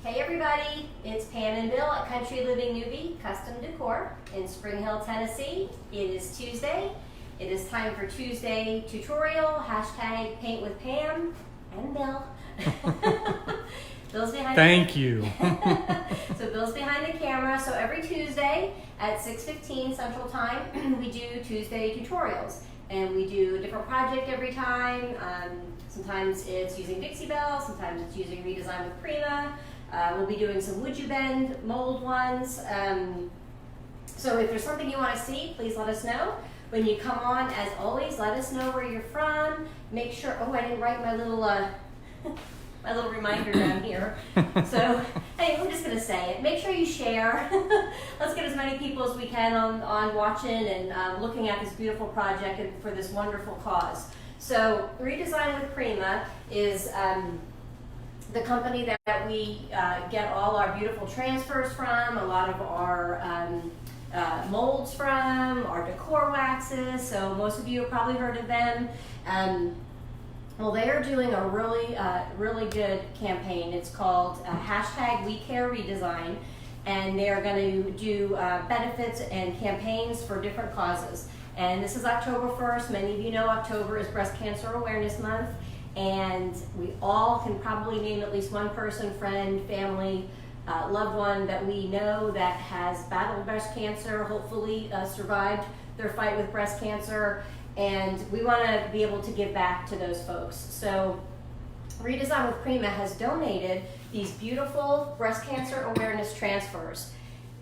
Hey everybody, it's Pam and Bill at Country Living Newbie Custom Decor in Spring Hill, Tennessee. It is Tuesday. It is time for Tuesday tutorial, hashtag paint with Pam and Bill. Bill's behind Thank you. So Bill's behind the camera. So every Tuesday at 6:15 Central Time, we do Tuesday tutorials. And we do a different project every time. Sometimes it's using Dixie Belle, sometimes it's using Redesign with Prima. We'll be doing some Would You Bend mold ones. So if there's something you want to see, please let us know. When you come on, as always, let us know where you're from. Make sure, oh, I didn't write my little my little reminder down here. So, hey, we're just going to say it. Make sure you share. Let's get as many people as we can on watching and looking at this beautiful project and for this wonderful cause. So, Redesign with Prima is the company that we get all our beautiful transfers from, a lot of our molds from, our decor waxes. So most of you have probably heard of them. Well, they are doing a really good campaign. It's called hashtag We Care Redesign, and they are going to do benefits and campaigns for different causes. And this is October 1st. Many of you know October is Breast Cancer Awareness Month, and we all can probably name at least one person, friend, family, loved one that we know that has battled breast cancer, hopefully survived their fight with breast cancer, and we want to be able to give back to those folks. So Redesign with Prima has donated these beautiful breast cancer awareness transfers,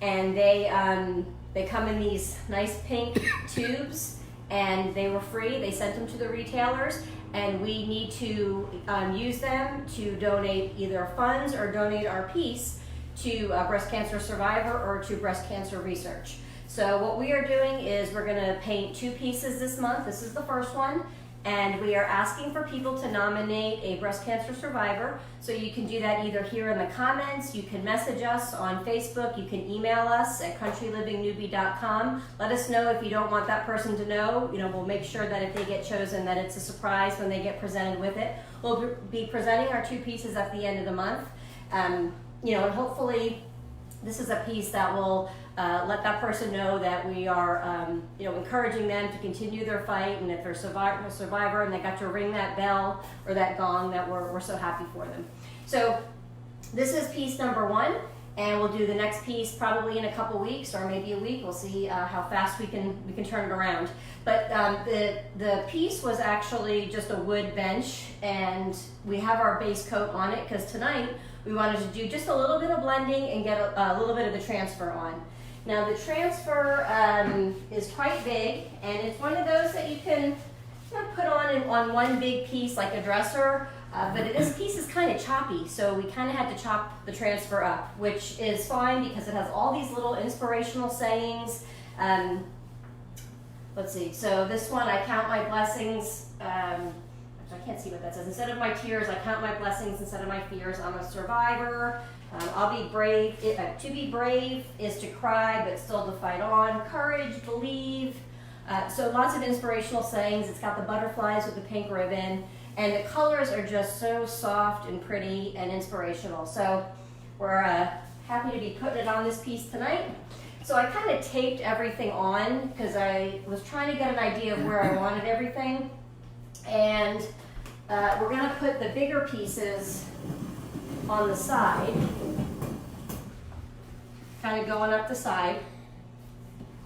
and they come in these nice pink tubes, and they were free. They sent them to the retailers, and we need to use them to donate either funds or donate our piece to a breast cancer survivor or to breast cancer research. So what we are doing is we're going to paint 2 pieces this month. This is the first one, and we are asking for people to nominate a breast cancer survivor. So you can do that either here in the comments, you can message us on Facebook, you can email us at countrylivingNewbie.com. Let us know if you don't want that person to know. You know, we'll make sure that if they get chosen that it's a surprise when they get presented with it. We'll be presenting our 2 pieces at the end of the month. You know, and hopefully this is a piece that will let that person know that we are, you know, encouraging them to continue their fight, and if they're a survivor and they got to ring that bell or that gong, that we're so happy for them. So this is piece number 1, and we'll do the next piece probably in a couple weeks or maybe a week. We'll see how fast we can turn it around. But the piece was actually just a wood bench, and we have our base coat on it because tonight we wanted to do just a little bit of blending and get a little bit of the transfer on. Now the transfer is quite big, and it's one of those that you can put on one big piece like a dresser, but this piece is kind of choppy, so we kind of had to chop the transfer up, which is fine because it has all these little inspirational sayings. Let's see, so this one, I count my blessings. I can't see what that says. Instead of my tears, I count my blessings. Instead of my fears, I'm a survivor. I'll be brave. To be brave is to cry, but still to fight on. Courage, believe. So lots of inspirational sayings. It's got the butterflies with the pink ribbon. And the colors are just so soft and pretty and inspirational. So we're happy to be putting it on this piece tonight. So I kind of taped everything on because I was trying to get an idea of where I wanted everything. And we're going to put the bigger pieces on the side, kind of going up the side,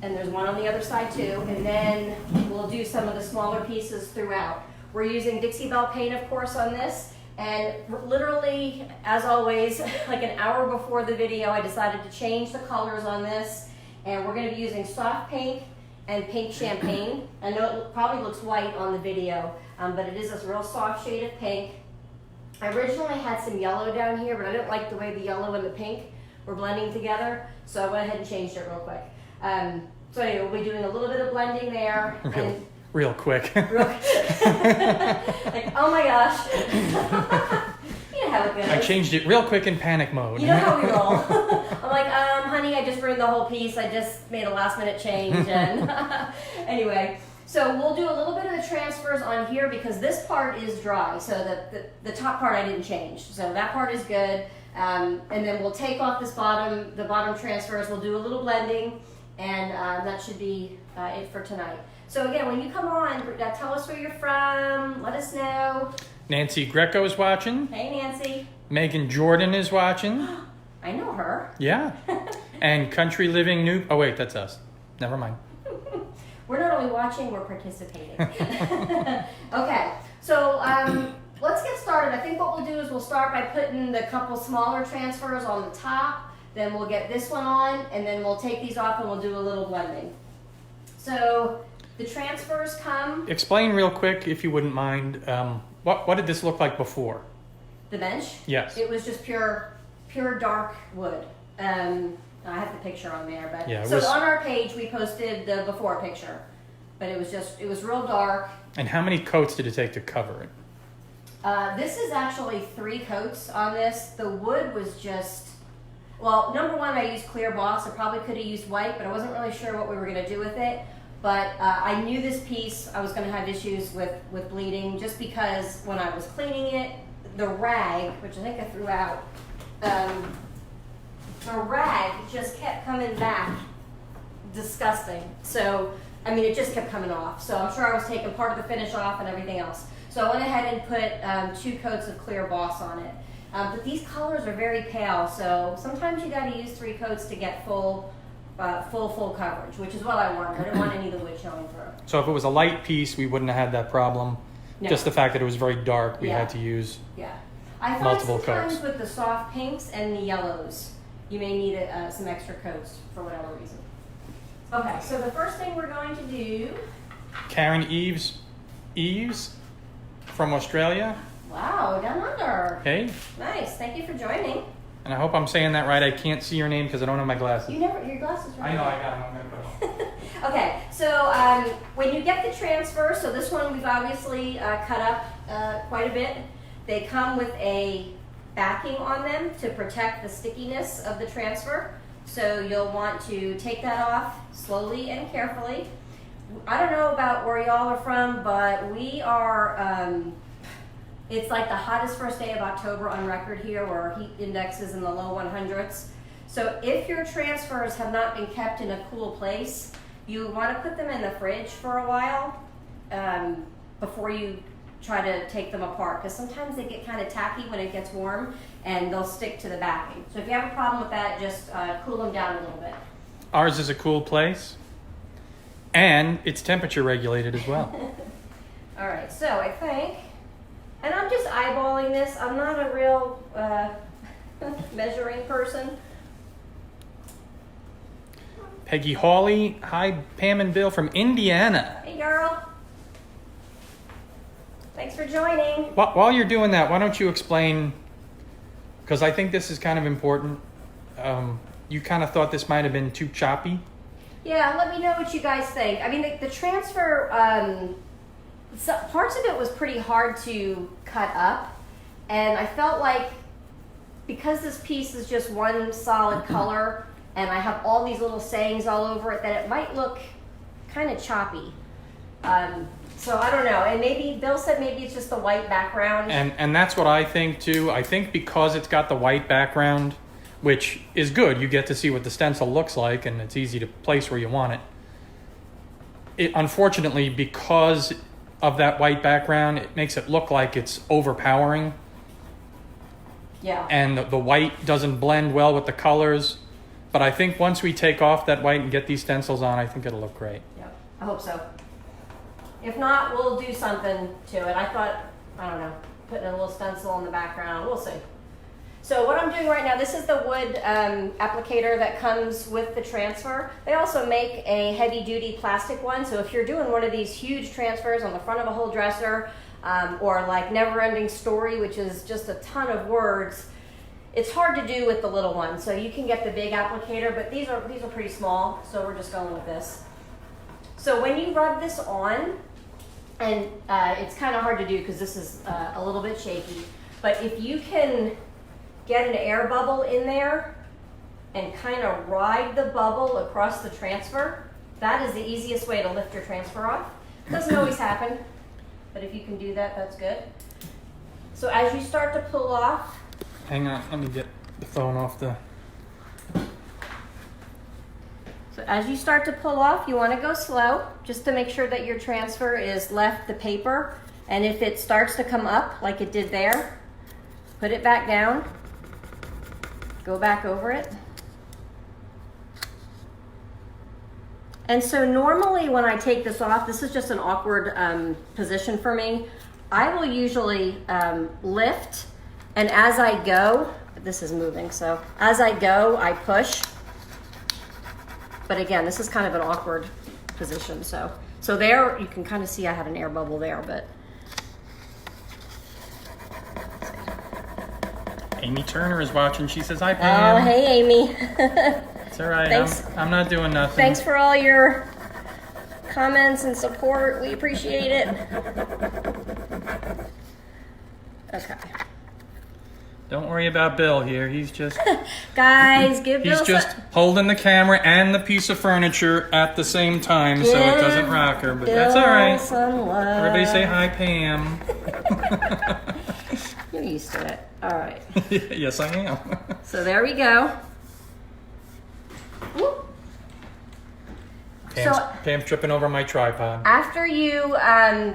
and there's one on the other side too, and then we'll do some of the smaller pieces throughout. We're using Dixie Belle paint, of course, on this, and literally, as always, like an hour before the video, I decided to change the colors on this, and we're going to be using soft pink and pink champagne. I know it probably looks white on the video, but it is this real soft shade of pink. I originally had some yellow down here, but I didn't like the way the yellow and the pink were blending together, so I went ahead and changed it real quick. So anyway, we'll be doing a little bit of blending there. Real quick. Like, oh my gosh. You know how it goes. I changed it real quick in panic mode. You know how we roll. I'm like, honey, I just ruined the whole piece. I just made a last minute change. And anyway, so we'll do a little bit of the transfers on here because this part is dry. So the top part I didn't change. So that part is good. And then we'll take off the bottom transfers, we'll do a little blending, and that should be it for tonight. So again, when you come on, tell us where you're from, let us know. Nancy Greco is watching. Hey, Nancy. Megan Jordan is watching. I know her. Yeah. And Country Living New... Oh, wait, that's us. Never mind. We're not only watching, we're participating. Okay, so let's get started. I think what we'll do is we'll start by putting the couple smaller transfers on the top, then we'll get this one on, and then we'll take these off and we'll do a little blending. So the transfers come... Explain real quick, if you wouldn't mind, what did this look like before? The bench? Yes. It was just pure dark wood. I have the picture on there, but yeah, so on our page we posted the before picture, but it was real dark. And how many coats did it take to cover it? This is actually 3 coats on this. The wood was just, well, number one, I used clear boss. I probably could have used white, but I wasn't really sure what we were going to do with it. But I knew this piece I was going to have issues with bleeding, just because when I was cleaning it, the rag, which I think I threw out, the rag just kept coming back disgusting. So, I mean, it just kept coming off. So I'm sure I was taking part of the finish off and everything else. So I went ahead and put 2 coats of clear boss on it. But these colors are very pale, so sometimes you got to use 3 coats to get full coverage, which is what I wanted. I didn't want any of the wood showing through. So if it was a light piece, we wouldn't have had that problem. No. Just the fact that it was very dark, we had to use I find multiple sometimes coats. with the soft pinks and the yellows, you may need some extra coats for whatever reason. Okay, so the first thing we're going to do... Karen Eves from Australia. Wow, down under. Hey. Nice, thank you for joining. And I hope I'm saying that right. I can't see your name because I don't have my glasses. Your glasses are I know, I got them. I'm going to put them on. Okay, so when you get the transfer, so this one we've obviously cut up quite a bit. They come with a backing on them to protect the stickiness of the transfer. So you'll want to take that off slowly and carefully. I don't know about where y'all are from, but we are, it's like the hottest first day of October on record here, where our heat index is in the low 100s. So if your transfers have not been kept in a cool place, you want to put them in the fridge for a while before you try to take them apart, because sometimes they get kind of tacky when it gets warm and they'll stick to the backing. So if you have a problem with that, just cool them down a little bit. Ours is a cool place, and it's temperature regulated as well. All right, so I think, and I'm just eyeballing this. I'm not a real measuring person. Peggy Hawley, hi Pam and Bill from Indiana. Hey girl. Thanks for joining. While you're doing that, why don't you explain, because I think this is kind of important. You kind of thought this might have been too choppy. Yeah, let me know what you guys think. I mean, the transfer, parts of it was pretty hard to cut up, and I felt like because this piece is just one solid color, and I have all these little sayings all over it, that it might look kind of choppy. So I don't know, and maybe Bill said maybe it's just the white background. And that's what I think too. I think because it's got the white background, which is good, you get to see what the stencil looks like, and it's easy to place where you want it. Unfortunately, because of that white background, it makes it look like it's overpowering. Yeah. And the white doesn't blend well with the colors. But I think once we take off that white and get these stencils on, I think it'll look great. Yep, I hope so. If not, we'll do something to it. I thought, I don't know, putting a little stencil on the background. We'll see. So what I'm doing right now, this is the wood applicator that comes with the transfer. They also make a heavy-duty plastic one. So if you're doing one of these huge transfers on the front of a whole dresser, or like Never Ending Story, which is just a ton of words, it's hard to do with the little one. So you can get the big applicator, but these are pretty small, so we're just going with this. So when you rub this on, and it's kind of hard to do because this is a little bit shaky, but if you can get an air bubble in there and kind of ride the bubble across the transfer, that is the easiest way to lift your transfer off. It doesn't always happen, but if you can do that, that's good. So as you start to pull off, Hang on, let me get the phone off the... So as you start to pull off, you want to go slow, just to make sure that your transfer is left the paper. And if it starts to come up like it did there, put it back down, go back over it. And so normally when I take this off, this is just an awkward position for me. I will usually lift, and as I go, this is moving, so as I go, I push. But again, this is kind of an awkward position, so there, you can kind of see I had an air bubble there, but. Amy Turner is watching. She says, hi, Pam. Oh, hey, Amy. It's all right. Thanks. I'm not doing nothing. Thanks for all your comments and support. We appreciate it. Okay. Don't worry about Bill here. He's just... Guys, give Bill He's just holding the camera and the piece of furniture at the same time so it doesn't rock her, but that's all right. Some love. Everybody say hi, Pam. You're used to it. All right. Yes, I am. So there we go. Whoop. Pam's tripping over my tripod. After you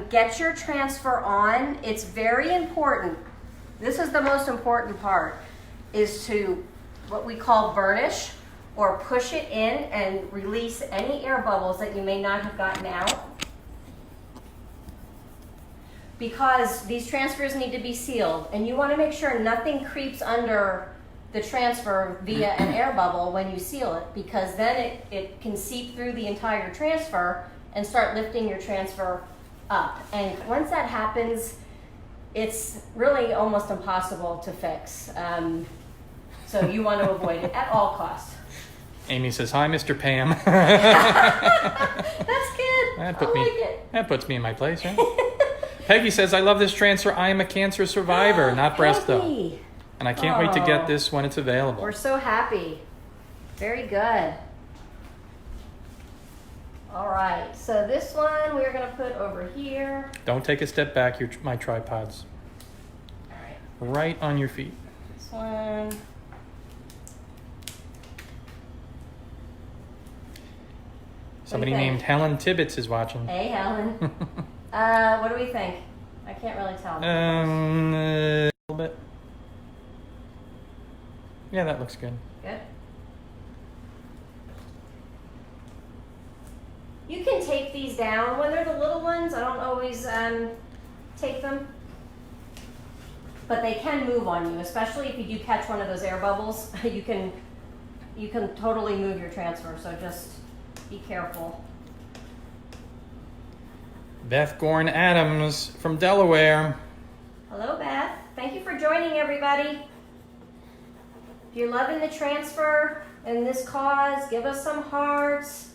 get your transfer on, it's very important. This is the most important part, is to what we call burnish or push it in and release any air bubbles that you may not have gotten out. Because these transfers need to be sealed, and you want to make sure nothing creeps under the transfer via an air bubble when you seal it, because then it can seep through the entire transfer and start lifting your transfer up. And once that happens, it's really almost impossible to fix. So you want to avoid it at all costs. Amy says, hi, Mr. Pam. That's good. That puts me in my place, right? Peggy says, I love this transfer. I am a cancer survivor, not breast though. And I can't wait to get this when it's available. We're so happy. Very good. All right, so this one we're gonna put over here. Don't take a step back, my tripod's All right. right on your feet. This one. Somebody named Helen Tibbetts is watching. Hey, Helen. What do we think? I can't really tell. A little bit. Yeah, that looks good. Good. You can take these down. When they're the little ones, I don't always take them. But they can move on you, especially if you do catch one of those air bubbles. You can totally move your transfer, so just be careful. Beth Gorn Adams from Delaware. Hello, Beth. Thank you for joining, everybody. If you're loving the transfer and this cause, give us some hearts.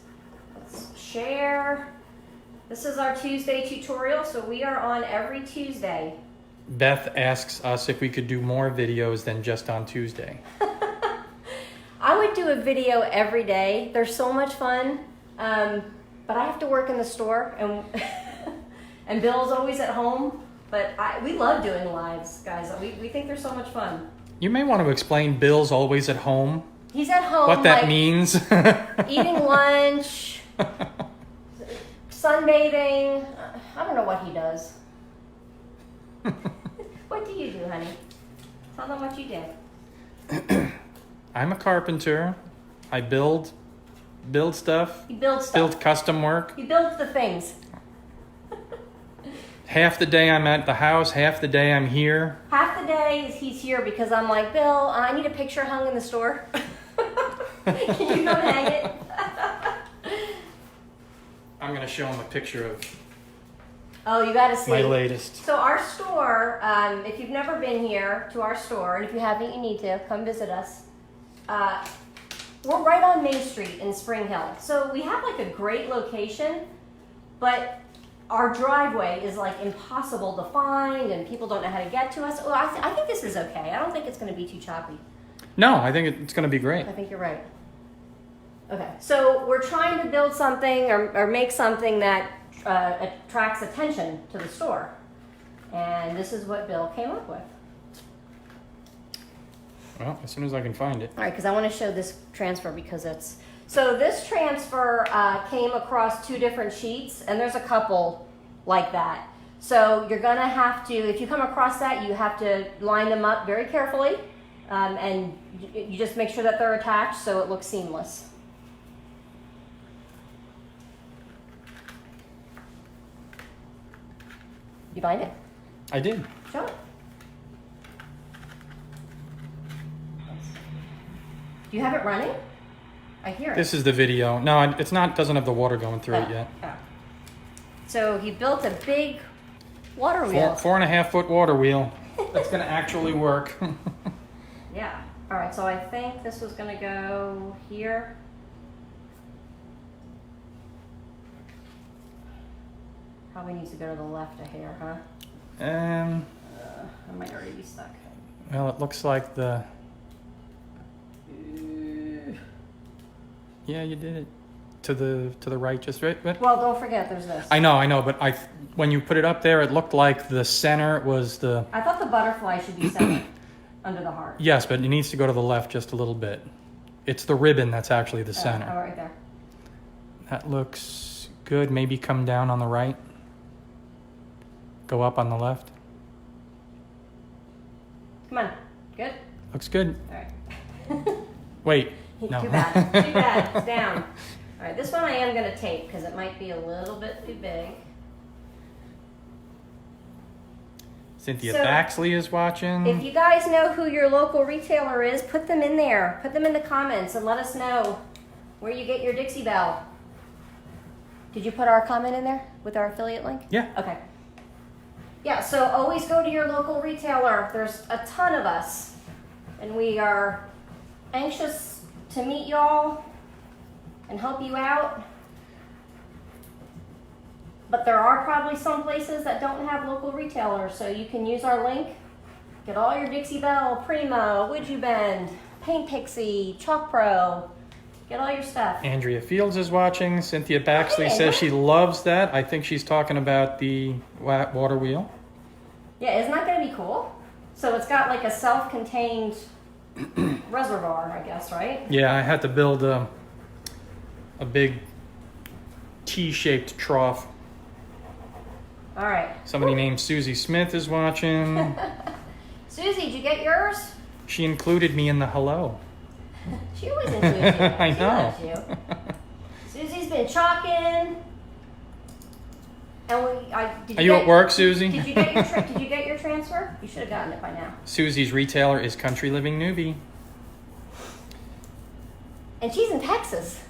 Let's share. This is our Tuesday tutorial, so we are on every Tuesday. Beth asks us if we could do more videos than just on Tuesday. I would do a video every day. They're so much fun, but I have to work in the store, and and Bill's always at home. But we love doing lives, guys. We think they're so much fun. You may want to explain Bill's always at home. He's at home. What that means. Eating lunch, sunbathing. I don't know what he does. What do you do, honey? Tell them what you do. I'm a carpenter. I build stuff. He builds stuff. Build custom work. He builds the things. Half the day I'm at the house, half the day I'm here. Half the day he's here because I'm like, Bill, I need a picture hung in the store. Can you come hang it? I'm going to show him a picture of Oh, you got to see. my latest. So our store, if you've never been here to our store, and if you haven't, you need to come visit us. We're right on Main Street in Spring Hill. So we have like a great location, but our driveway is like impossible to find and people don't know how to get to us. Well, I think this is okay. I don't think it's going to be too choppy. No, I think it's going to be great. I think you're right. Okay, so we're trying to build something or make something that attracts attention to the store. And this is what Bill came up with. Well, as soon as I can find it. All right, because I want to show this transfer because it's... So this transfer came across 2 different sheets, and there's a couple like that. So you're going to have to, if you come across that, you have to line them up very carefully, and you just make sure that they're attached so it looks seamless. You find it? I did. Show it. Do you have it running? I hear it. This is the video. No, it's not. Doesn't have the water going through it yet. Oh. So he built a big water wheel. 4.5 foot water wheel. That's going to actually work. Yeah. All right. So I think this was going to go here. Probably needs to go to the left a hair, huh? I might already be stuck. Well, it looks like the... Yeah, you did it. To the right, just right. Well, don't forget, there's this. I know, but when you put it up there, it looked like the center was the... I thought the butterfly should be centered under the heart. Yes, but it needs to go to the left just a little bit. It's the ribbon that's actually the center. Oh, right there. That looks good. Maybe come down on the right. Go up on the left. Come on. Good? Looks good. All right. Wait. No. Too bad. Too bad. It's down. All right. This one I am going to tape because it might be a little bit too big. Cynthia So, Baxley is watching. If you guys know who your local retailer is, put them in there. Put them in the comments and let us know where you get your Dixie Belle. Did you put our comment in there with our affiliate link? Yeah. Okay. Yeah, so always go to your local retailer. There's a ton of us, and we are anxious to meet y'all and help you out. But there are probably some places that don't have local retailers, so you can use our link. Get all your Dixie Belle, Primo, Would You Bend, Paint Pixie, Chalk Pro. Get all your stuff. Andrea Fields is watching. Cynthia Baxley Hey, says she loves that. I think she's talking about the water wheel. Yeah, isn't that going to be cool? So it's got like a self-contained reservoir, I guess, right? Yeah, I had to build a big T-shaped trough. All right. Somebody named Susie Smith is watching. Susie, did you get yours? She included me in the hello. She always includes you. I She know. loves you. Susie's been chalking. And Are you at work, Susie? Did you get your transfer? You should have gotten it by now. Susie's retailer is Country Living Newbie. And she's in Texas.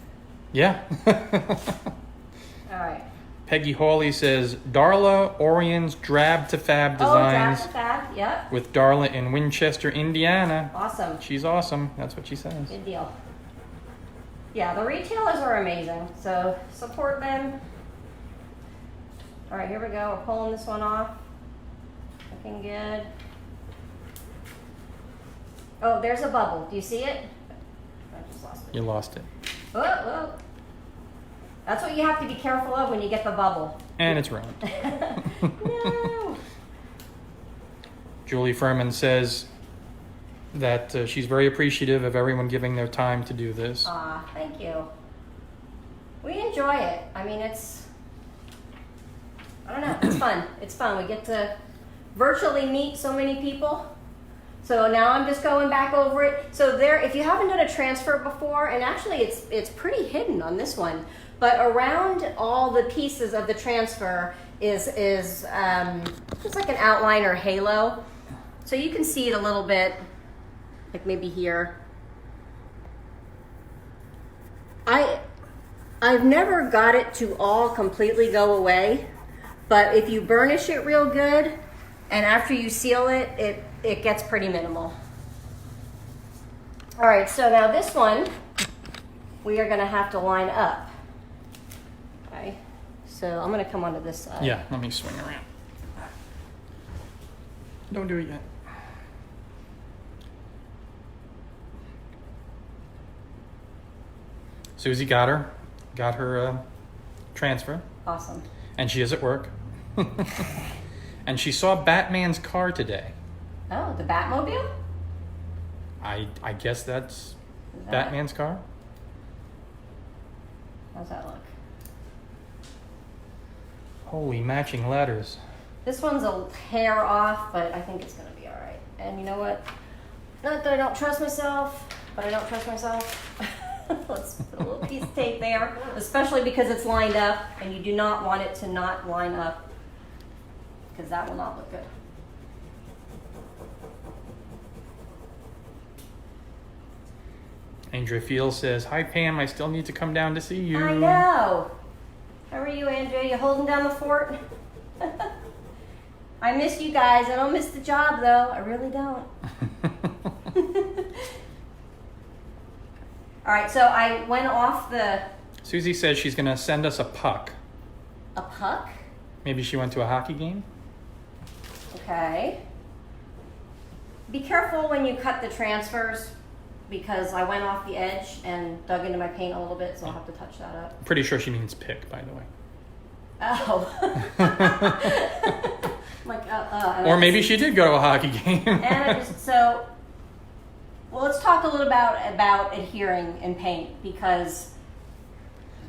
Yeah. All right. Peggy Hawley says Darla Orion's Drab to Fab Designs Oh, Fab. Yep. with Darla in Winchester, Indiana. Awesome. She's awesome. That's what she says. Good deal. Yeah, the retailers are amazing. So support them. All right, here we go. We're pulling this one off. Looking good. Oh, there's a bubble. Do you see it? I just lost it. You lost it. Whoa, whoa. That's what you have to be careful of when you get the bubble. And it's round. No. Julie Furman says that she's very appreciative of everyone giving their time to do this. Thank you. We enjoy it. I mean, I don't know, it's fun. It's fun. We get to virtually meet so many people. So now I'm just going back over it. So there, if you haven't done a transfer before, and actually it's pretty hidden on this one, but around all the pieces of the transfer is just like an outline or halo. So you can see it a little bit, like maybe here. I've never got it to all completely go away, but if you burnish it real good, and after you seal it, it gets pretty minimal. All right, so now this one, we are gonna have to line up. Okay, so I'm gonna come onto this side. Yeah, let me swing around. Don't do it yet. Susie got her transfer, Awesome. and she is at work. And she saw Batman's car today. Oh, the Batmobile? I guess that's Is that- Batman's car. How's that look? Holy matching letters. This one's a hair off, but I think it's gonna be all right. And you know what? Not that I don't trust myself, but I don't trust myself. Let's put a little piece of tape there, especially because it's lined up, and you do not want it to not line up, because that will not look good. Andrea Field says, "Hi Pam, I still need to come down to see you." I know. How are you, Andrea? You holding down the fort? I miss you guys. I don't miss the job, though. I really don't. All right, so I went off the... Susie says she's gonna send us a puck. A puck? Maybe she went to a hockey game. Okay. Be careful when you cut the transfers, because I went off the edge and dug into my paint a little bit, so I'll have to touch that up. I'm pretty sure she means pick, by the way. Oh. Or maybe she did go to a hockey game. Well, let's talk a little about adhering in paint, because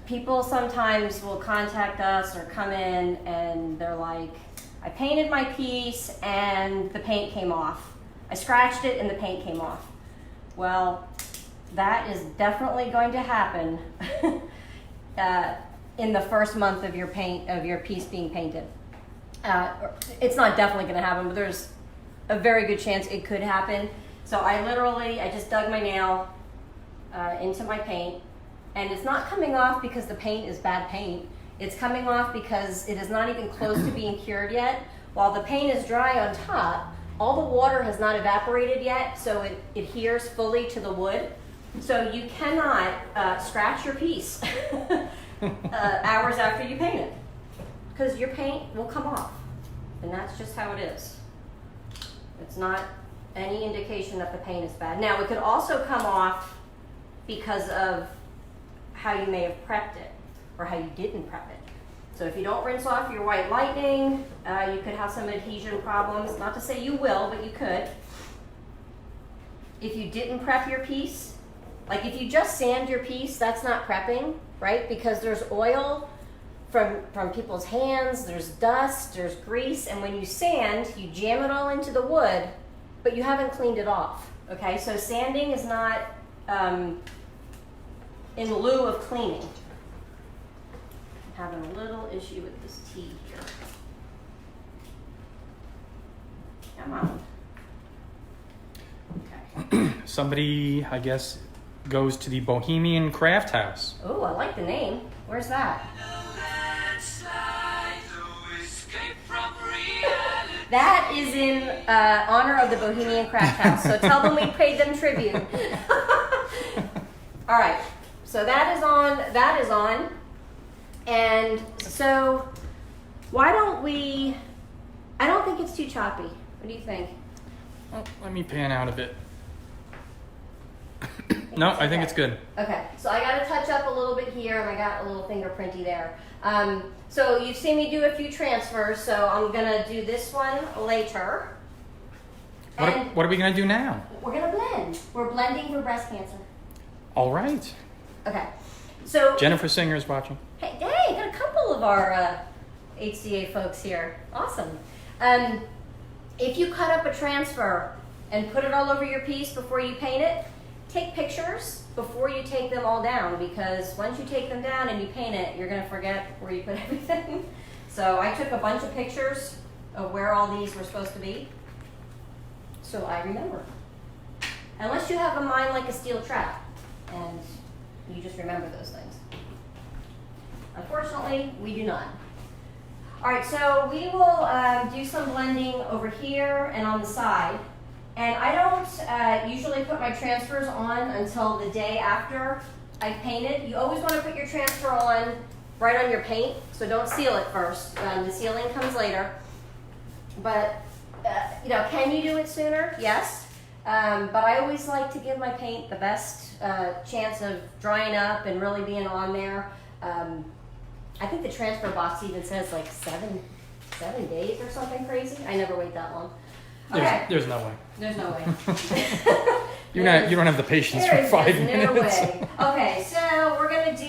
people sometimes will contact us or come in and they're like, I painted my piece and the paint came off. I scratched it and the paint came off. Well, that is definitely going to happen in the first month of your piece being painted. It's not definitely going to happen, but there's a very good chance it could happen. So I just dug my nail into my paint, and it's not coming off because the paint is bad paint. It's coming off because it is not even close to being cured yet. While the paint is dry on top, all the water has not evaporated yet, so it adheres fully to the wood. So you cannot scratch your piece hours after you paint it, because your paint will come off, and that's just how it is. It's not any indication that the paint is bad. Now, it could also come off because of how you may have prepped it or how you didn't prep it. So if you don't rinse off your white lightning, you could have some adhesion problems. Not to say you will, but you could. If you didn't prep your piece, like if you just sand your piece, that's not prepping, right? Because there's oil from people's hands, there's dust, there's grease, and when you sand, you jam it all into the wood, but you haven't cleaned it off, okay? So sanding is not in lieu of cleaning. I'm having a little issue with this T here. Come on. Okay. Somebody, I guess, goes to the Bohemian Craft House. Oh, I like the name. Where's that? That is in honor of the Bohemian Craft House. So tell them we paid them tribute. All right. So that is on. That is on. And so why don't we? I don't think it's too choppy. What do you think? Oh, let me pan out a bit. No, I think it's good. Okay, so I got to touch up a little bit here, and I got a little fingerprinty there. So you've seen me do a few transfers, so I'm gonna do this one later. What are we gonna do now? We're gonna blend. We're blending for breast cancer. All right. Okay, so Jennifer Singer's watching. hey, got a couple of our HCA folks here. Awesome. If you cut up a transfer and put it all over your piece before you paint it, take pictures before you take them all down, because once you take them down and you paint it, you're going to forget where you put everything. So I took a bunch of pictures of where all these were supposed to be, so I remember. Unless you have a mind like a steel trap and you just remember those things. Unfortunately, we do not. All right, so we will do some blending over here and on the side. And I don't usually put my transfers on until the day after I've painted. You always want to put your transfer on right on your paint, so don't seal it first. The sealing comes later. But, can you do it sooner? Yes. But I always like to give my paint the best chance of drying up and really being on there. I think the transfer box even says like seven days or something crazy. I never wait that long. Okay. There's no way. There's no way. You don't have the patience for There is 5 just minutes. no way. Okay, so we're gonna do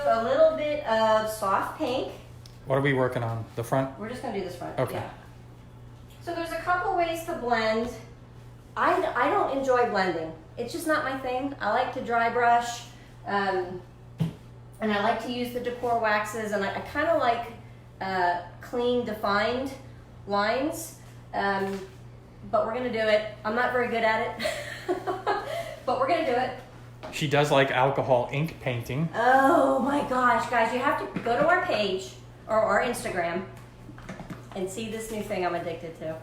a little bit of soft pink. What are we working on? The front? We're just gonna do this front. Okay. Yeah. So there's a couple ways to blend. I don't enjoy blending. It's just not my thing. I like to dry brush, and I like to use the decor waxes, and I kind of like clean, defined lines. But we're gonna do it. I'm not very good at it, but we're gonna do it. She does like alcohol ink painting. Oh my gosh, guys, you have to go to our page or our Instagram and see this new thing I'm addicted to.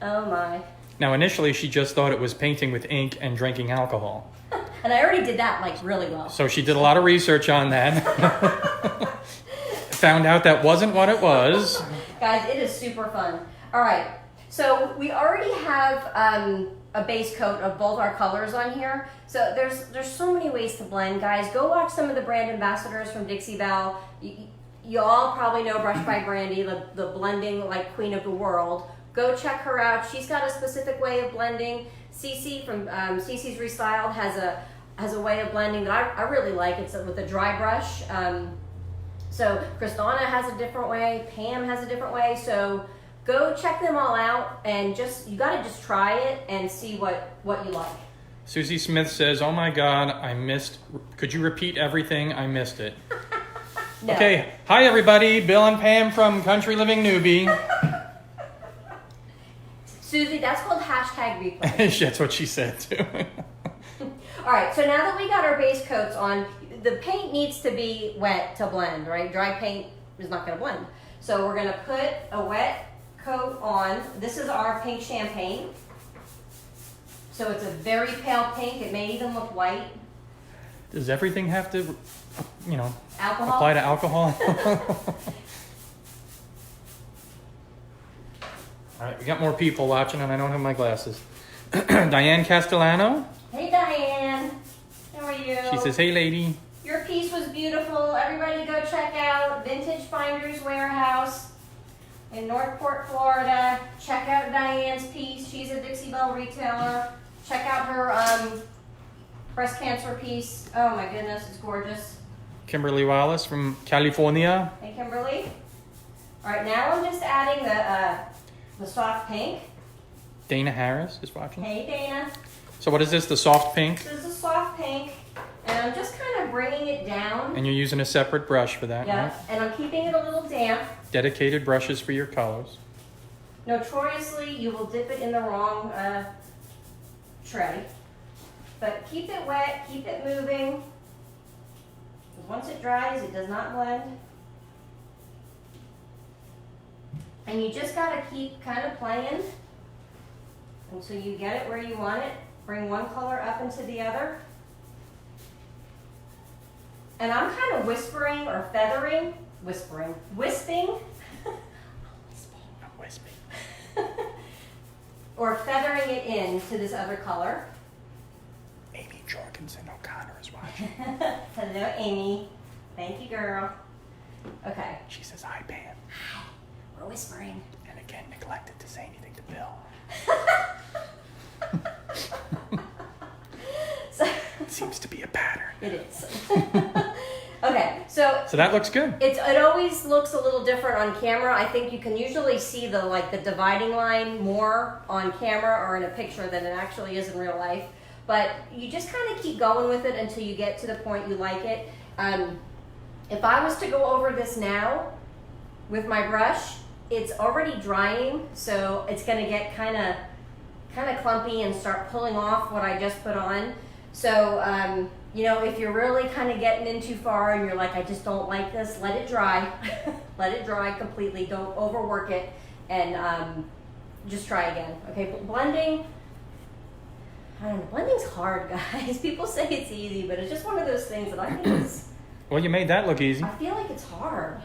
Oh my. Now, initially, she just thought it was painting with ink and drinking alcohol. And I already did that like really well. So she did a lot of research on that. Found out that wasn't what it was. Guys, it is super fun. All right, so we already have a base coat of both our colors on here. So there's so many ways to blend, guys. Go watch some of the brand ambassadors from Dixie Belle. You all probably know Brush by Brandy, the blending like queen of the world. Go check her out. She's got a specific way of blending. Cece from Cece's Restyled has a way of blending that I really like. It's with a dry brush. So Christina has a different way. Pam has a different way. So go check them all out, and you gotta just try it and see what you like. Susie Smith says, "Oh my God, could you repeat everything? I missed it." No. Okay, hi everybody, Bill and Pam from Country Living Newbie. Susie, that's called hashtag replay. That's what she said too. All right, so now that we got our base coats on, the paint needs to be wet to blend, right? Dry paint is not gonna blend. So we're gonna put a wet coat on. This is our pink champagne. So it's a very pale pink. It may even look white. Does everything have to, Alcohol? apply to alcohol? All right, we got more people watching, and I don't have my glasses. Diane Castellano. Hey, Diane. How are you? She says, "Hey, lady." Your piece was beautiful. Everybody go check out Vintage Finders Warehouse in Northport, Florida. Check out Diane's piece. She's a Dixie Belle retailer. Check out her breast cancer piece. Oh my goodness, it's gorgeous. Kimberly Wallace from California. Hey, Kimberly. All right, now I'm just adding the soft pink. Dana Harris is watching. Hey, Dana. So what is this, the soft pink? This is a soft pink, and I'm just kind of bringing it down. And you're using a separate brush for that, Yeah, right? and I'm keeping it a little damp. Dedicated brushes for your colors. Notoriously, you will dip it in the wrong tray. But keep it wet, keep it moving. Because once it dries, it does not blend. And you just gotta keep kind of playing until you get it where you want it. Bring one color up into the other. And I'm kind of wisping. Wisping. I'm wisping. Or feathering it into this other color. Amy Jorgensen O'Connor is watching. Hello, Amy. Thank you, girl. Okay. She says, "Hi, Pam." We're whispering. And again, neglected to say anything to Bill. So, It seems to be a pattern. it is. Okay, so So that looks good. it always looks a little different on camera. I think you can usually see the dividing line more on camera or in a picture than it actually is in real life. But you just kind of keep going with it until you get to the point you like it. If I was to go over this now with my brush, it's already drying, so it's going to get kind of clumpy and start pulling off what I just put on. So, if you're really kind of getting in too far and you're like, I just don't like this, let it dry. Let it dry completely. Don't overwork it, and just try again. Okay, but blending, I don't know, blending's hard, guys. People say it's easy, but it's just one of those things that I think is, Well, you made that look easy. I feel like it's hard.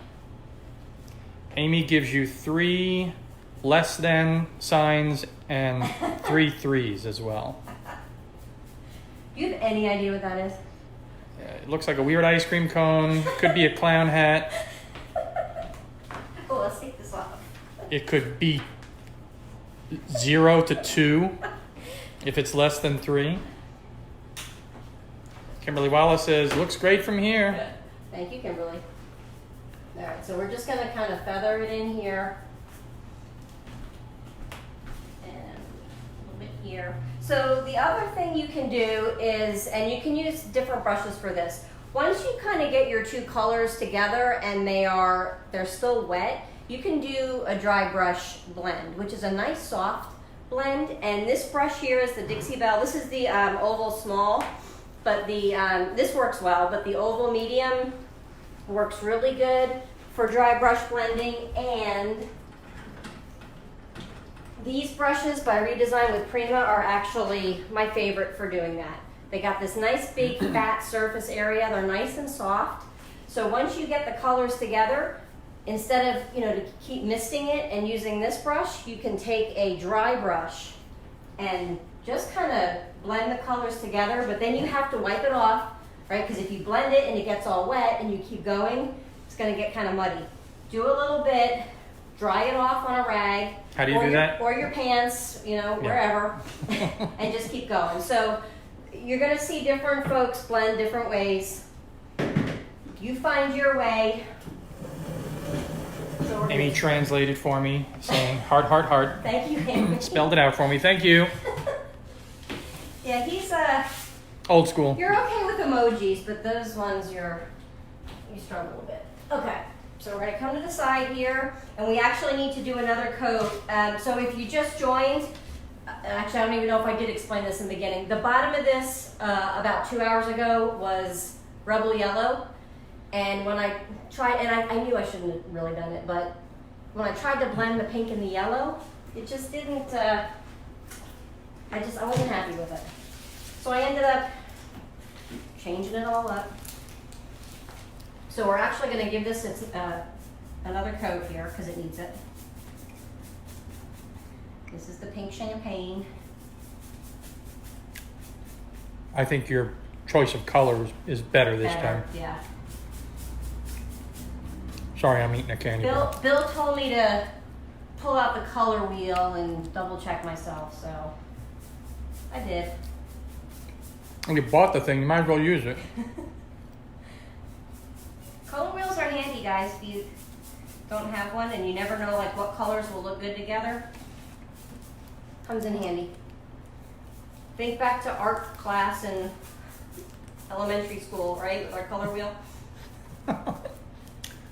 Amy gives you 3 less than signs and 3 threes as well. Do you have any idea what that is? It looks like a weird ice cream cone. Could be a clown hat. Oh, let's take this off. It could be 0 to 2 if it's less than 3. Kimberly Wallace says, looks great from here. Thank you, Kimberly. All right, so we're just gonna kind of feather it in here. And a little bit here. So the other thing you can do is, and you can use different brushes for this. Once you kind of get your two colors together and they're still wet, you can do a dry brush blend, which is a nice soft blend. And this brush here is the Dixie Belle. This is the oval small, but this works well, but the oval medium works really good for dry brush blending. And these brushes by Redesign with Prima are actually my favorite for doing that. They got this nice big fat surface area. They're nice and soft. So once you get the colors together, instead of, to keep misting it and using this brush, you can take a dry brush and just kind of blend the colors together, but then you have to wipe it off, right? Because if you blend it and it gets all wet and you keep going, it's gonna get kind of muddy. Do a little bit, dry it off on a rag. How do you do that? Or your pants, wherever, and just keep going. So you're gonna see different folks blend different ways. You find your way. So Amy translated for me, saying heart, heart, heart. Thank you, Amy. Spelled it out for me. Thank you. Yeah, he's Old school. You're okay with emojis, but those ones you struggle a bit. Okay, so we're gonna come to the side here, and we actually need to do another coat. So if you just joined, actually I don't even know if I did explain this in the beginning. The bottom of this about 2 hours ago was Rebel Yellow, and when I tried, and I knew I shouldn't have really done it, but when I tried to blend the pink and the yellow, it just didn't. I wasn't happy with it. So I ended up changing it all up. So we're actually going to give this another coat here because it needs it. This is the pink champagne. I think your choice of colors is better this time. Yeah. Sorry, I'm eating a candy bar. Bill told me to pull out the color wheel and double check myself, so I did. You bought the thing, you might as well use it. Color wheels are handy, guys, if you don't have one and you never know what colors will look good together. Comes in handy. Think back to art class in elementary school, right, with our color wheel.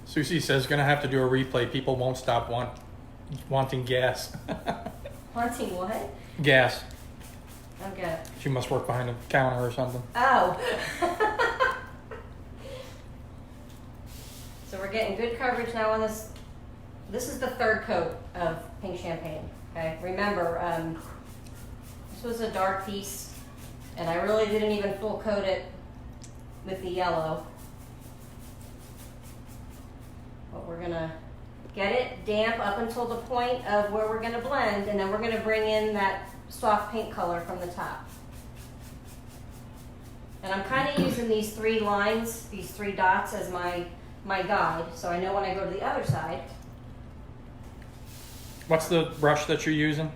Susie says gonna have to do a replay. People won't stop wanting gas. Wanting what? Gas. Okay. She must work behind a counter or something. Oh. So we're getting good coverage now on this. This is the third coat of pink champagne. Okay. Remember, this was a dark piece, and I really didn't even full coat it with the yellow. But we're gonna get it damp up until the point of where we're gonna blend, and then we're gonna bring in that soft pink color from the top. And I'm kind of using these three lines, these three dots as my guide, so I know when I go to the other side. What's the brush that you're using?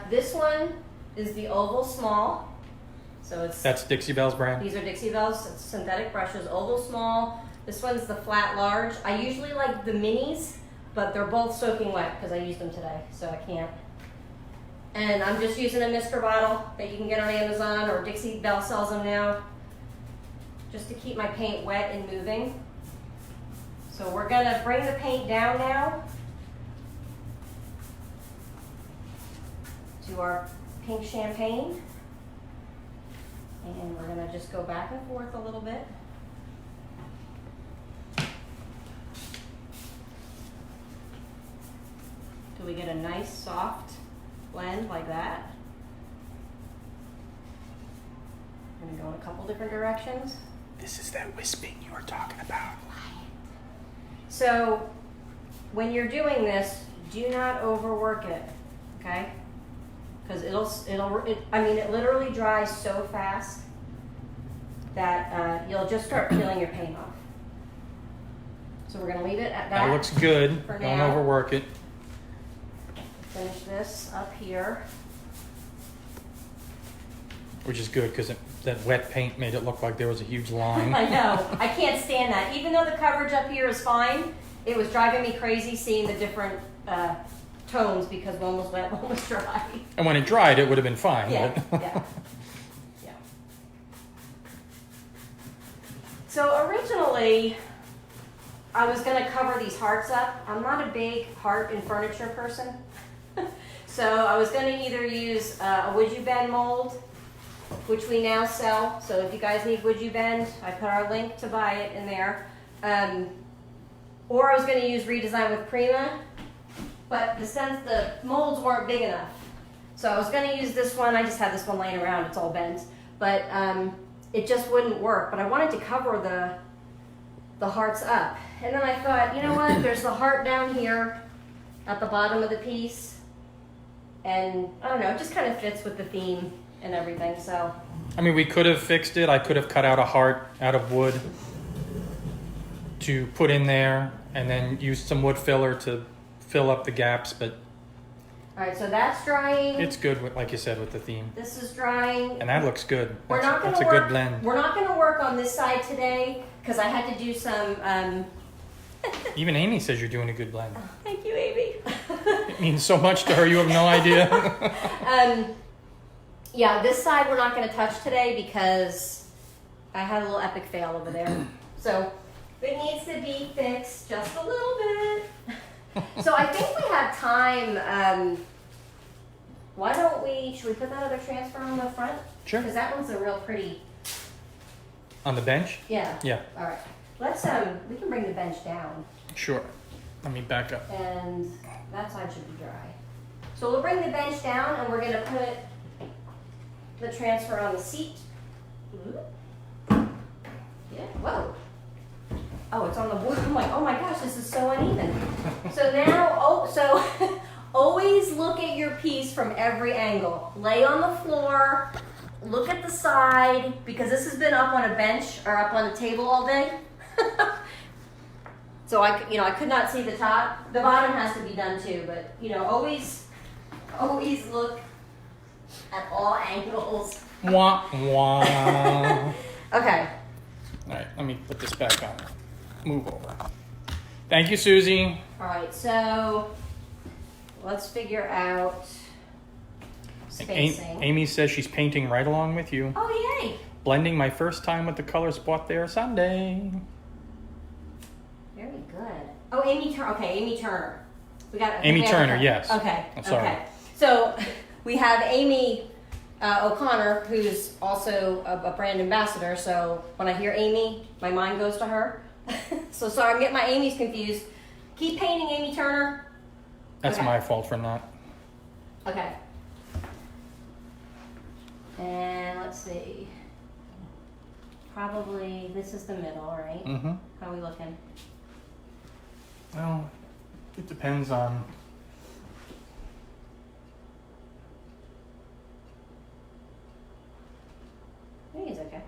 This one is the oval small, so That's Dixie Belle's brand? These are Dixie Belle's synthetic brushes, oval small. This one's the flat large. I usually like the minis, but they're both soaking wet because I used them today, so I can't. And I'm just using a mister bottle that you can get on Amazon, or Dixie Belle sells them now, just to keep my paint wet and moving. So we're gonna bring the paint down now to our pink champagne. And we're gonna just go back and forth a little bit. Till we get a nice soft blend like that. I'm gonna go in a couple different directions. This is that wisping you were talking about. So when you're doing this, do not overwork it, okay? Because it literally dries so fast that you'll just start peeling your paint off. So we're gonna leave it at that. That looks good. For Don't now. overwork it. Finish this up here. Which is good because that wet paint made it look like there was a huge line. I know. I can't stand that. Even though the coverage up here is fine, it was driving me crazy seeing the different tones because one was wet, one was dry. And when it dried, it would have been fine. Yeah, but yeah. So originally, I was going to cover these hearts up. I'm not a big heart and furniture person. So I was going to either use a Would You Bend mold, which we now sell. So if you guys need Would You Bend, I put our link to buy it in there. Or I was going to use Redesign with Prima, but the molds weren't big enough. So I was going to use this one. I just had this one laying around. It's all bent. But it just wouldn't work. But I wanted to cover the hearts up. And then I thought, you know what? There's the heart down here at the bottom of the piece. And I don't know, it just kind of fits with the theme and everything, so. I mean, we could have fixed it. I could have cut out a heart out of wood to put in there and then used some wood filler to fill up the gaps, but All right, so that's drying. it's good, with, like you said, with the theme. This is drying. And that looks good. We're not That's gonna a work, good blend. We're not going to work on this side today because I had to do some. Even Amy says you're doing a good blend. Thank you, Amy. It means so much to her, you have no idea. Yeah, this side we're not going to touch today because I had a little epic fail over there. So it needs to be fixed just a little bit. So I think we have time. Why don't should we put that other transfer on the front? Sure. Because that one's a real pretty. On the bench? Yeah. Yeah, All right. Let's, we can bring the bench down sure. Let me back up. and that side should be dry. So we'll bring the bench down and we're gonna put the transfer on the seat. Ooh. Yeah, whoa. Oh, it's on the wood. I'm like, oh my gosh, this is so uneven. So now, so always look at your piece from every angle. Lay on the floor, look at the side, because this has been up on a bench or up on a table all day. So I could not see the top. The bottom has to be done too, but always look at all angles. Wah, wah. Okay. All right, let me put this back on. Move over. Thank you, Susie. All right, so let's figure out spacing. Amy says she's painting right along with you. Oh, yay. Blending my first time with the colors bought there Sunday. Very good. Oh, Amy Turner. Okay, Amy Turner. We got Amy we have Turner, her. yes. Okay. I'm sorry. Okay. So we have Amy O'Connor, who's also a brand ambassador. So when I hear Amy, my mind goes to her. So sorry, I'm getting my Amy's confused. Keep painting, Amy Turner. That's Okay. my fault for not. Okay. And let's see. Probably this is the middle, right? Mm-hmm. How are we looking? Well, it depends on. I think it's okay.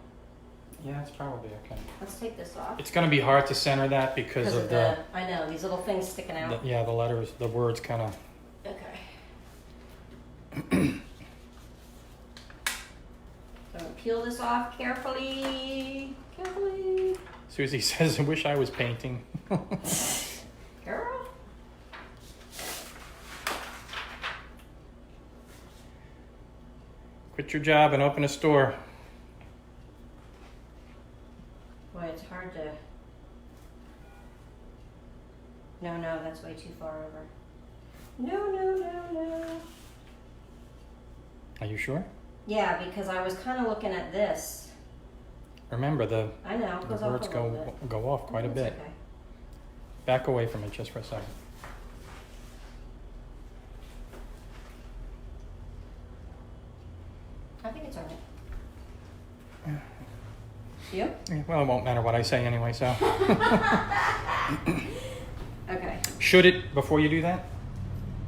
Yeah, it's probably okay. Let's take this off. It's going to be hard to center that because of the I know, these little things sticking out. yeah, the letters, the words kind of. Okay. So peel this off carefully. Carefully. Susie says, I wish I was painting. Girl. Quit your job and open a store. Boy, it's hard to. No, that's way too far over. No. Are you sure? Yeah, because I was kind of looking at this. Remember, the I know, it goes off words a little bit. go off quite a That's bit. Okay. Back away from it just for a second. I think it's alright. You? Yeah, well, it won't matter what I say anyway, so. Okay. Should it, before you do that?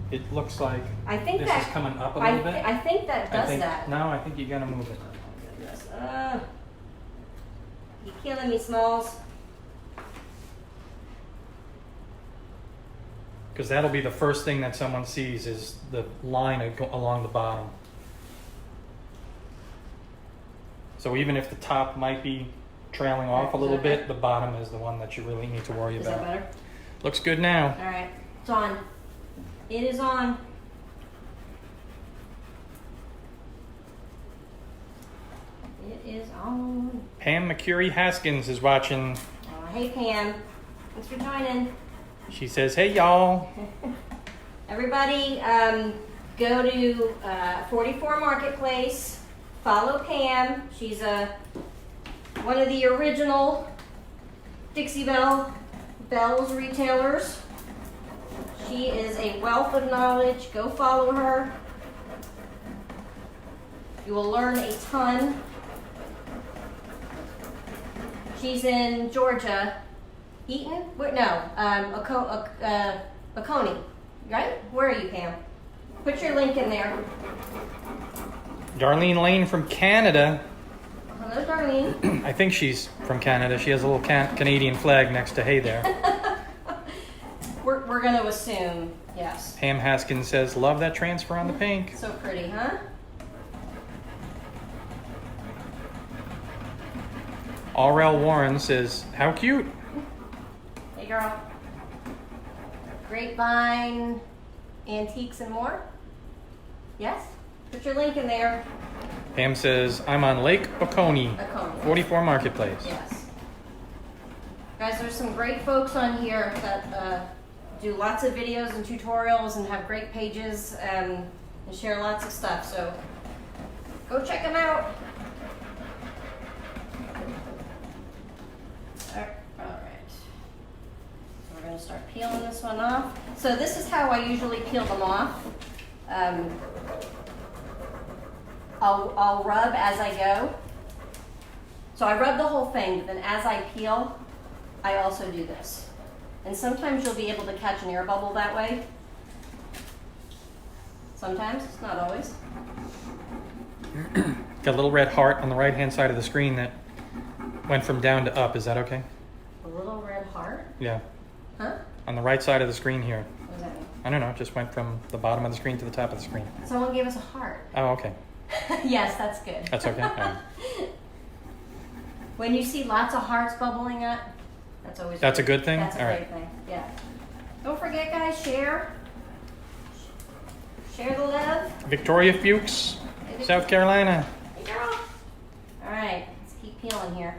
It looks like I think this that is coming up a little bit. I think that does that. No, I think you gotta move it. Goodness. You're killing me, Smalls. Because that'll be the first thing that someone sees is the line along the bottom. So So even if the top might be trailing off a little bit, the bottom is the one that you really need to worry Is about. that better? Looks good now. All right, it's on. It is on. It is on. Pam McCurry Haskins is watching. Oh, hey Pam, thanks for joining. She says, hey y'all. Everybody, go to 44 Marketplace. Follow Pam. She's one of the original Dixie Belle's retailers. She is a wealth of knowledge. Go follow her. You will learn a ton. She's in Georgia. Eaton? No, Oconee. Right? Where are you, Pam? Put your link in there. Darlene Lane from Canada. Hello, Darlene. I think she's from Canada. She has a little Canadian flag next to hey there. We're going to assume, yes. Pam Haskins says, love that transfer on the pink. So pretty, huh? Aurel Warren says, how cute. Hey, girl. Grapevine, Antiques and More. Yes? Put your link in there. Pam says, I'm on Lake Oconee, Oconee. 44 Marketplace. Yes. Guys, there's some great folks on here that do lots of videos and tutorials and have great pages and share lots of stuff. So go check them out. All right. So we're going to start peeling this one off. So this is how I usually peel them off. I'll rub as I go. So I rub the whole thing, but then as I peel, I also do this. And sometimes you'll be able to catch an air bubble that way. Sometimes, not always. Got a little red heart on the right-hand side of the screen that went from down to up. Is that okay? A little red heart? Yeah. Huh? On the right side of the screen here. What does that mean? I don't know. It just went from the bottom of the screen to the top of the screen. Someone gave us a heart. Oh, okay. Yes, that's good. That's okay. All right. When you see lots of hearts bubbling up, that's always That's a good thing? That's a All great right. thing. Yeah. Don't forget, guys, share. Share the love. Victoria Fuchs, South Carolina. Hey, girl. All right, let's keep peeling here.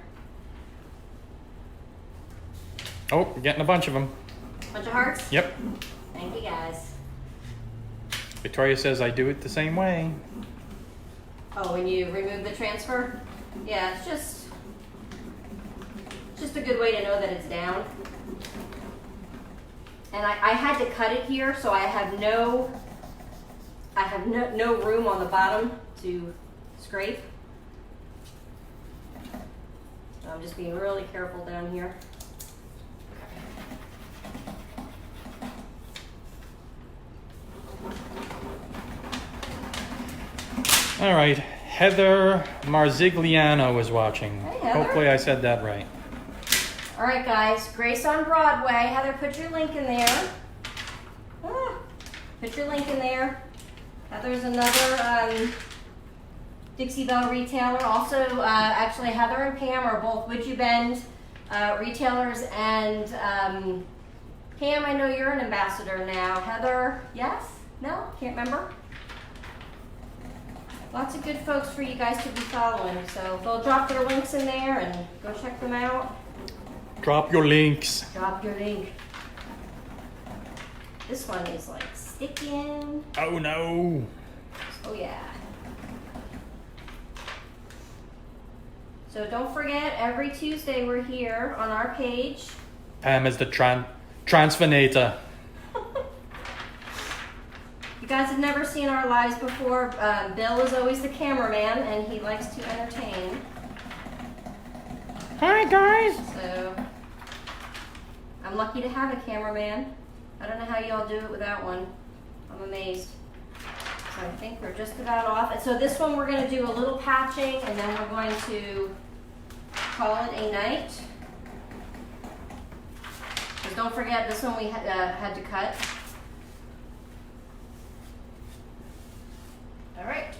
Oh, we're getting a bunch of them. Bunch of hearts? Yep. Thank you, guys. Victoria says I do it the same way. Oh, when you remove the transfer? Yeah, it's just a good way to know that it's down. And I had to cut it here, so I have no room on the bottom to scrape. So I'm just being really careful down here. All right. Heather Marzigliano is watching. Hey, Heather. Hopefully I said that right. All right, guys. Grace on Broadway. Heather, put your link in there. Put your link in there. Heather's another Dixie Belle retailer. Also, actually, Heather and Pam are both Would You Bend retailers. And Pam, I know you're an ambassador now. Heather, yes? No? Can't remember? Lots of good folks for you guys to be following. So they'll drop their links in there and go check them out. Drop your links. Drop your link. This one is like sticking. Oh no. Oh yeah. So don't forget, every Tuesday we're here on our page. Pam is the transfinator. You guys have never seen our lives before. Bill is always the cameraman and he likes to entertain. Hi guys. So I'm lucky to have a cameraman. I don't know how y'all do it without one. I'm amazed. So I think we're just about off. And so this one we're going to do a little patching and then we're going to call it a night. Because don't forget, this one we had to cut. All right.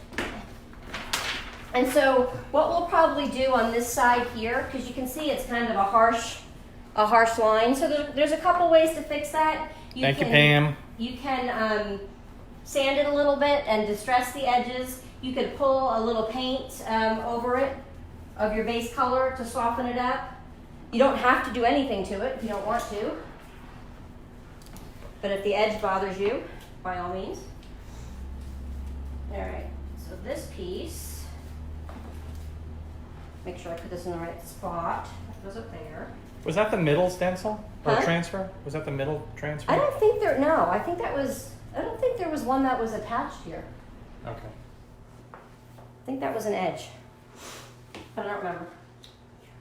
And so what we'll probably do on this side here, because you can see it's kind of a harsh line. So there's a couple ways to fix that. Thank you, Pam. You can sand it a little bit and distress the edges. You could pull a little paint over it of your base color to soften it up. You don't have to do anything to it if you don't want to. But if the edge bothers you, by all means. All right, so this piece, make sure I put this in the right spot. That goes up there. Was that the middle stencil or Huh? transfer? Was that the middle transfer? I don't think there, no, I don't think there was one that was attached here. Okay. I think that was an edge, but I don't remember.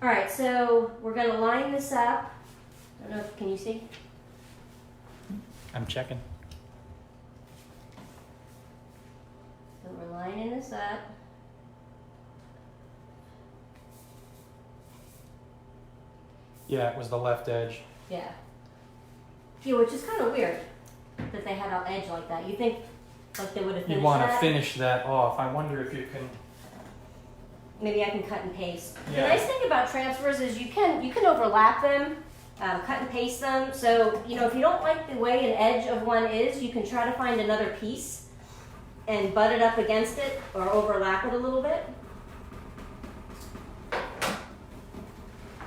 All right, so we're gonna line this up. I don't know, can you see? I'm checking. So we're lining this up. Yeah, it was the left edge. Yeah. Yeah, which is kind of weird that they had an edge like that. You think like they would have finished You want to that? finish that off. I wonder if you can. Maybe I can cut and paste. Yeah. The nice thing about transfers is you can overlap them, cut and paste them. So, you know, if you don't like the way an edge of one is, you can try to find another piece and butt it up against it or overlap it a little bit.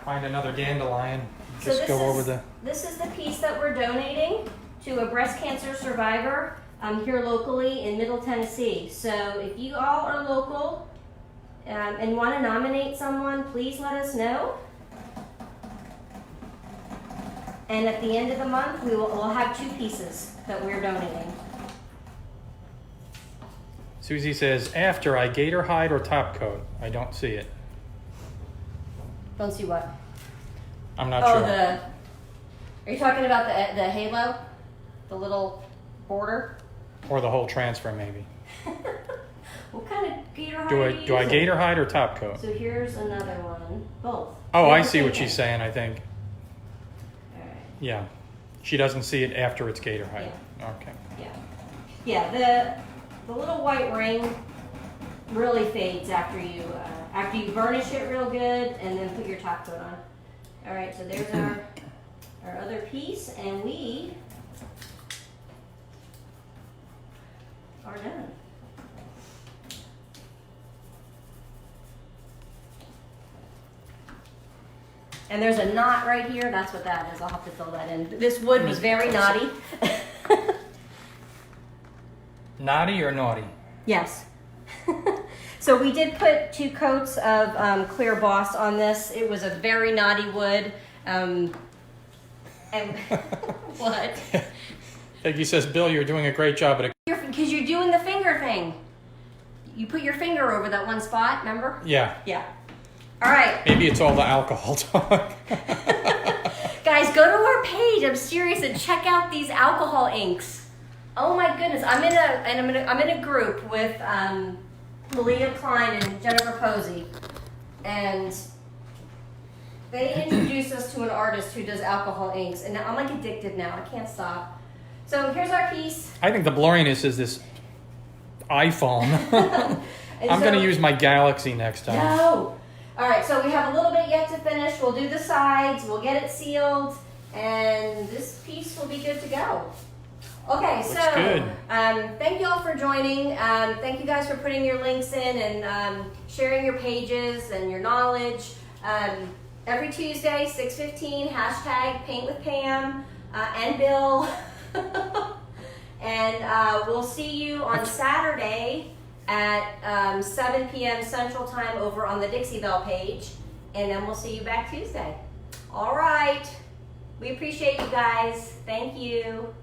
Find another dandelion. So Just this go is, over the. This is the piece that we're donating to a breast cancer survivor here locally in Middle Tennessee. So if you all are local and want to nominate someone, please let us know. And at the end of the month, we'll have 2 pieces that we're donating. Susie says, after I gator hide or top coat. I don't see it. Don't see what? I'm not Oh, sure. are you talking about the halo? The little border? Or the whole transfer, maybe. What kind of gator hide Do are I you do I using? gator hide or top coat? So here's another one. Both. Oh, They're I the see same what she's thing. saying. I think. All right. Yeah, she doesn't see it after it's gator hide. Okay. Yeah. Yeah. The little white ring really fades after you burnish it real good and then put your top coat on. All right. So there's our other piece, and we are done. And there's a knot right here. That's what that is. I'll have to fill that in. This wood was very knotty. Naughty or naughty? Yes. So we did put 2 coats of clear boss on this. It was a very knotty wood. And what? Peggy says, Bill, you're doing a great job at it. Because you're doing the finger thing. You put your finger over that one spot, remember? Yeah. Yeah. All right. Maybe it's all the alcohol talk. Guys, go to our page. I'm serious, and check out these alcohol inks. Oh my goodness, I'm in a group with Malia Klein and Jennifer Posey, and they introduced us to an artist who does alcohol inks, and I'm like addicted now. I can't stop. So here's our piece. I think the blurriness is this iPhone. And I'm so- going to use my Galaxy next time. No. All right, so we have a little bit yet to finish. We'll do the sides. We'll get it sealed, and this piece will be good to go. Okay, Looks so good. Thank you all for joining. Thank you guys for putting your links in and sharing your pages and your knowledge. Every Tuesday, 6:15, hashtag Paint with Pam and Bill. And we'll see you on Saturday at 7 p.m. Central Time over on the Dixie Belle page. And then we'll see you back Tuesday. All right. We appreciate you guys. Thank you.